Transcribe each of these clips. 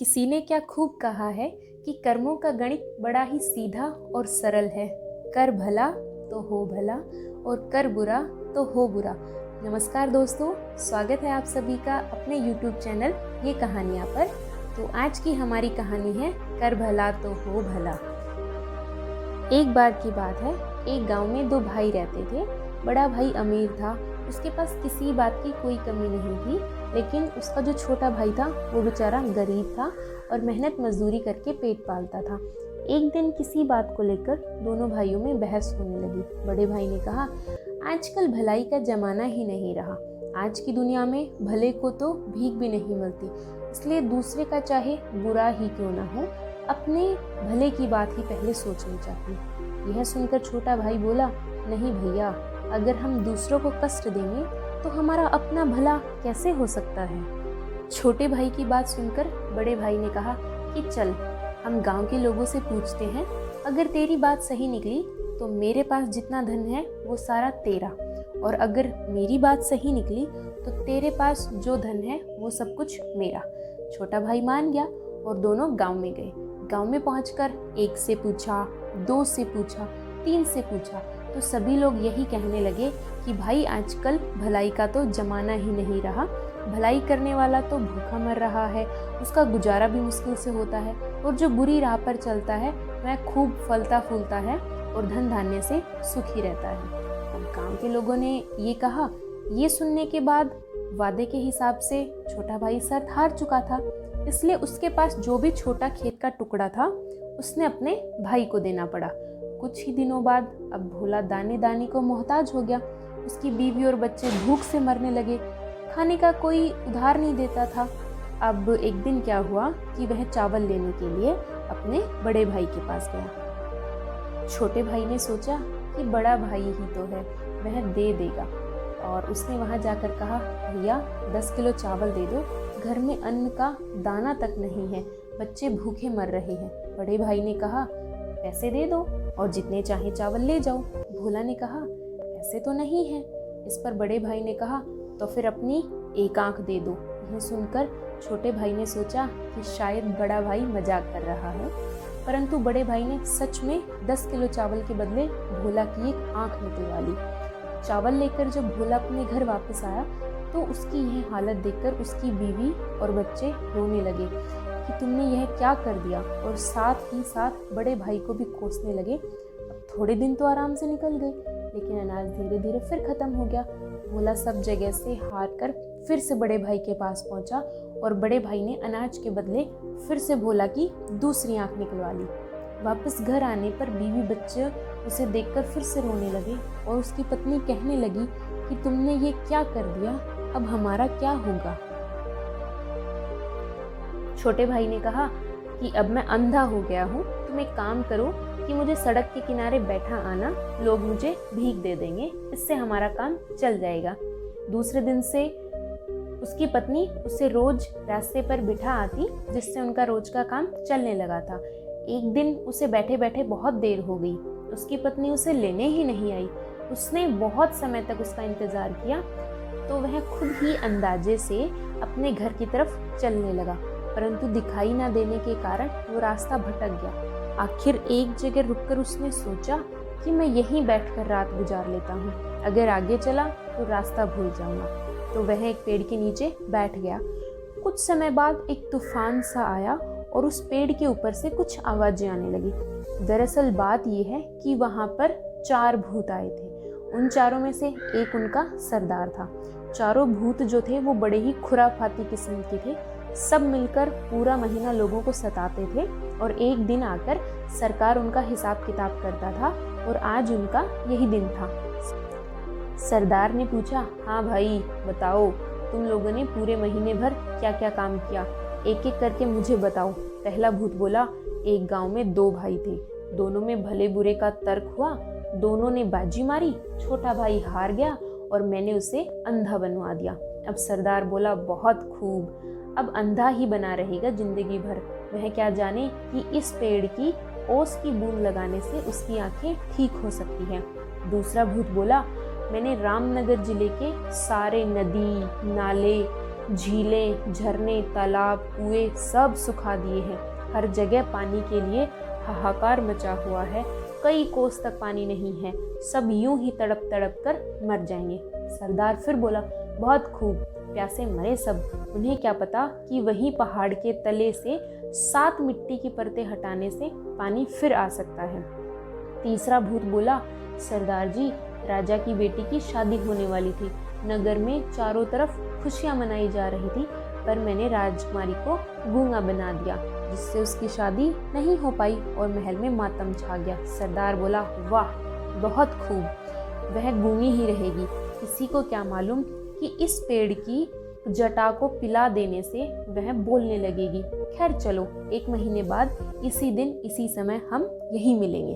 किसी ने क्या खूब कहा है कि कर्मों का गणित बड़ा ही सीधा और सरल है। कर भला तो हो भला और कर बुरा तो हो बुरा। नमस्कार दोस्तों, स्वागत है आप सभी का अपने YouTube चैनल ये कहानियाँ पर। तो आज की हमारी कहानी है कर भला तो हो भला। एक बार की बात है, एक गांव में दो भाई रहते थे। बड़ा भाई अमीर था, उसके पास किसी बात की कोई कमी नहीं थी, लेकिन उसका जो छोटा भाई था वो बेचारा गरीब था और मेहनत मजदूरी करके पेट पालता था। एक दिन किसी बात को लेकर दोनों भाइयों में बहस होने लगी। बड़े भाई ने कहा, आजकल भलाई का जमाना ही नहीं रहा। आज की दुनिया में भले को तो भीख भी नहीं मिलती, इसलिए दूसरे का चाहे बुरा ही क्यों ना हो, अपने भले की बात ही पहले सोचनी चाहिए। यह सुनकर छोटा भाई बोला, नहीं भैया, अगर हम दूसरों को कष्ट देंगे तो हमारा अपना भला कैसे हो सकता है। छोटे भाई की बात सुनकर बड़े भाई ने कहा कि चल हम गांव के लोगों से पूछते हैं, अगर तेरी बात सही निकली तो मेरे पास जितना धन है वो सारा तेरा, और अगर मेरी बात सही निकली तो तेरे पास जो धन है वो सब कुछ मेरा। छोटा भाई मान गया और दोनों गांव में गए। गांव में पहुंचकर एक से पूछा, दो से पूछा, तीन से पूछा, तो सभी लोग यही कहने लगे कि भाई आजकल भलाई का तो जमाना ही नहीं रहा। भलाई करने वाला तो भूखा मर रहा है, उसका गुजारा भी मुश्किल से होता है, और जो बुरी राह पर चलता है वह खूब फलता फूलता है और धन धान्य से सुखी रहता है। अब गांव के लोगों ने ये कहा। ये सुनने के बाद वादे के हिसाब से छोटा भाई शर्त हार चुका था, इसलिए उसके पास जो भी छोटा खेत का टुकड़ा था उसने अपने भाई को देना पड़ा। कुछ ही दिनों बाद अब भोला दाने दाने को मोहताज हो गया। उसकी बीवी और बच्चे भूख से मरने लगे, खाने का कोई उधार नहीं देता था। अब एक दिन क्या हुआ कि वह चावल लेने के लिए अपने बड़े भाई के पास गया। छोटे भाई ने सोचा कि बड़ा भाई ही तो है, वह दे देगा, और उसने वहां जाकर कहा, भैया 10 किलो चावल दे दो, घर में अन्न का दाना तक नहीं है, बच्चे भूखे मर रहे हैं। बड़े भाई ने कहा, पैसे दे दो और जितने चाहे चावल ले जाओ। भोला ने कहा, ऐसे तो नहीं है। इस पर बड़े भाई ने कहा, तो फिर अपनी एक आंख दे दो। यह सुनकर छोटे भाई ने सोचा कि शायद बड़ा भाई मजाक कर रहा है, परंतु बड़े भाई ने सच में 10 किलो चावल के बदले भोला की एक आंख निकलवा ली। चावल लेकर जब भोला अपने घर वापस आया तो उसकी यह हालत देखकर उसकी बीवी और बच्चे रोने लगे कि तुमने यह क्या कर दिया, और साथ ही साथ बड़े भाई को भी कोसने लगे। अब थोड़े दिन तो आराम से निकल गए, लेकिन अनाज धीरे धीरे फिर खत्म हो गया। भोला सब जगह से हार कर फिर से बड़े भाई के पास पहुंचा, और बड़े भाई ने अनाज के बदले फिर से भोला की दूसरी आंख निकलवा ली। वापस घर आने पर बीवी बच्चे उसे देखकर फिर से रोने लगे, और उसकी पत्नी कहने लगी कि तुमने ये क्या कर दिया, अब हमारा क्या होगा। छोटे भाई ने कहा कि अब मैं अंधा हो गया हूँ, तुम एक काम करो कि मुझे सड़क के किनारे बैठा आना, लोग मुझे भीख दे देंगे, इससे हमारा काम चल जाएगा। दूसरे दिन से उसकी पत्नी उसे रोज रास्ते पर बिठा आती, जिससे उनका रोज का काम चलने लगा था। एक दिन उसे बैठे बैठे बहुत देर हो गई, उसकी पत्नी उसे लेने ही नहीं आई। उसने बहुत समय तक उसका इंतजार किया, तो वह खुद ही अंदाजे से अपने घर की तरफ चलने लगा, परंतु दिखाई ना देने के कारण वो रास्ता भटक गया। आखिर एक जगह रुककर उसने सोचा कि मैं यहीं बैठकर रात गुजार लेता हूँ, अगर आगे चला तो रास्ता भूल जाऊंगा। तो वह एक पेड़ के नीचे बैठ गया। कुछ समय बाद एक तूफान सा आया और उस पेड़ के ऊपर से कुछ आवाजें आने लगी। दरअसल बात यह है कि वहां पर 4 भूत आए थे। उन चारों में से एक उनका सरदार था। चारों भूत जो थे वो बड़े ही खुराफाती किस्म के थे। सब मिलकर पूरा महीना लोगों को सताते थे, और एक दिन आकर सरकार उनका हिसाब किताब करता था, और आज उनका यही दिन था। सरदार ने पूछा, हाँ भाई बताओ, तुम लोगों ने पूरे महीने भर क्या क्या काम किया, एक एक करके मुझे बताओ। पहला भूत बोला, एक गांव में 2 भाई थे, दोनों में भले बुरे का तर्क हुआ, दोनों ने बाजी मारी, छोटा भाई हार गया और मैंने उसे अंधा बनवा दिया। अब सरदार बोला, बहुत खूब, अब अंधा ही बना रहेगा जिंदगी भर। वह क्या जाने कि इस पेड़ की ओस की बूंद लगाने से उसकी आंखें ठीक हो सकती हैं। दूसरा भूत बोला, मैंने रामनगर जिले के सारे नदी, नाले, झीलें, झरने, तालाब, कुएं सब सुखा दिए हैं। हर जगह पानी के लिए हाहाकार मचा हुआ है। कई कोस तक पानी नहीं है। सब यूं ही तड़प तड़प कर मर जाएंगे। सरदार फिर बोला, बहुत खूब, प्यासे मरे सब। उन्हें क्या पता कि वहीं पहाड़ के तले से 7 मिट्टी की परतें हटाने से पानी फिर आ सकता है। तीसरा भूत बोला, सरदार जी, राजा की बेटी की शादी होने वाली थी। नगर में चारों तरफ खुशियां मनाई जा रही थी, पर मैंने राजकुमारी को गूंगा बना दिया, जिससे उसकी शादी नहीं हो पाई और महल में मातम छा गया। सरदार बोला, वाह, बहुत खूब, वह गूंगी ही रहेगी। किसी को क्या मालूम कि इस पेड़ की जटा को पिला देने से वह बोलने लगेगी। खैर चलो, 1 महीने बाद इसी दिन इसी समय हम यहीं मिलेंगे।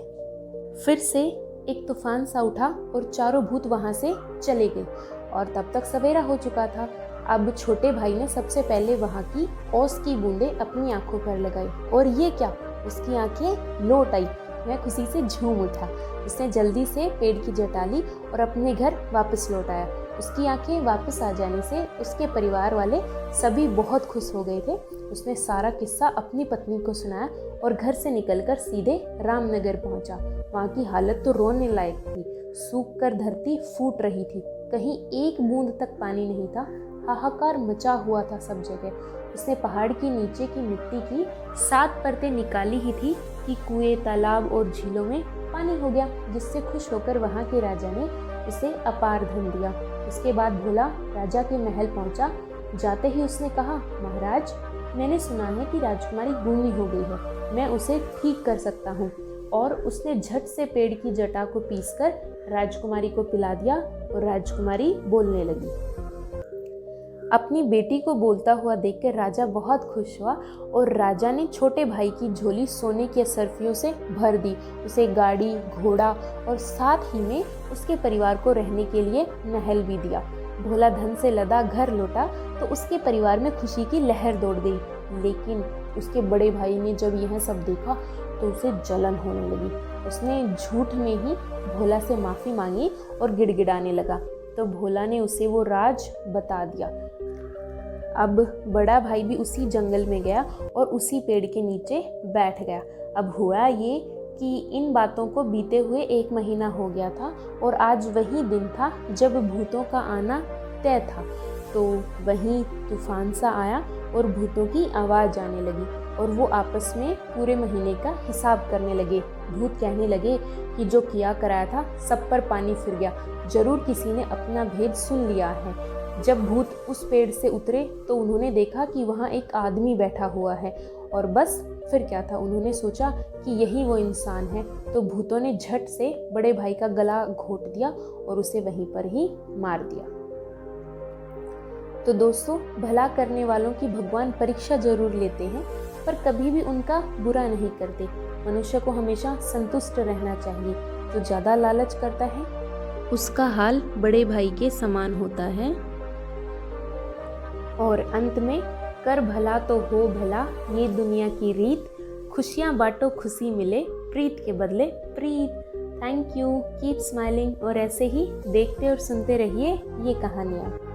फिर से एक तूफान सा उठा और चारों भूत वहां से चले गए और तब तक सवेरा हो चुका था। अब छोटे भाई ने सबसे पहले वहां की ओस की बूंदें अपनी आंखों पर लगाई और ये क्या, उसकी आंखें लौट आई। वह खुशी से झूम उठा। उसने जल्दी से पेड़ की जटा ली और अपने घर वापस लौट आया। उसकी आंखें वापस आ जाने से उसके परिवार वाले सभी बहुत खुश हो गए थे। उसने सारा किस्सा अपनी पत्नी को सुनाया और घर से निकलकर सीधे रामनगर पहुंचा। वहाँ की हालत तो रोने लायक थी। सूख कर धरती फूट रही थी, कहीं एक बूंद तक पानी नहीं था। हाहाकार मचा हुआ था सब जगह। उसने पहाड़ की नीचे की मिट्टी की 7 परतें निकाली ही थी कि कुएं, तालाब और झीलों में पानी हो गया, जिससे खुश होकर वहाँ के राजा ने उसे अपार धन दिया। उसके बाद भोला राजा के महल पहुंचा। जाते ही उसने कहा, महाराज, मैंने सुना है कि राजकुमारी गूंगी हो गई है, मैं उसे ठीक कर सकता हूँ। और उसने झट से पेड़ की जटा को पीसकर राजकुमारी को पिला दिया और राजकुमारी बोलने लगी। अपनी बेटी को बोलता हुआ देखकर राजा बहुत खुश हुआ और राजा ने छोटे भाई की झोली सोने की असरफियों से भर दी। उसे गाड़ी, घोड़ा और साथ ही में उसके परिवार को रहने के लिए महल भी दिया। भोला धन से लदा घर लौटा तो उसके परिवार में खुशी की लहर दौड़ गई। लेकिन उसके बड़े भाई ने जब यह सब देखा तो उसे जलन होने लगी। उसने झूठ में ही भोला से माफ़ी मांगी और गिड़गिड़ाने लगा। तो भोला ने उसे वो राज बता दिया। अब बड़ा भाई भी उसी जंगल में गया और उसी पेड़ के नीचे बैठ गया। अब हुआ ये कि इन बातों को बीते हुए 1 महीना हो गया था और आज वही दिन था जब भूतों का आना तय था। तो वहीं तूफान सा आया और भूतों की आवाज़ आने लगी और वो आपस में पूरे महीने का हिसाब करने लगे। भूत कहने लगे कि जो किया कराया था सब पर पानी फिर गया, जरूर किसी ने अपना भेद सुन लिया है। जब भूत उस पेड़ से उतरे तो उन्होंने देखा कि वहाँ एक आदमी बैठा हुआ है और बस फिर क्या था, उन्होंने सोचा कि यही वो इंसान है। तो भूतों ने झट से बड़े भाई का गला घोंट दिया और उसे वहीं पर ही मार दिया। तो दोस्तों, भला करने वालों की भगवान परीक्षा जरूर लेते हैं, पर कभी भी उनका बुरा नहीं करते। मनुष्य को हमेशा संतुष्ट रहना चाहिए। जो ज़्यादा लालच करता है उसका हाल बड़े भाई के समान होता है। और अंत में, कर भला तो हो भला, ये दुनिया की रीत। खुशियाँ बांटो, खुशी मिले, प्रीत के बदले प्रीत। थैंक यू, कीप स्माइलिंग और ऐसे ही देखते और सुनते रहिए ये कहानियाँ।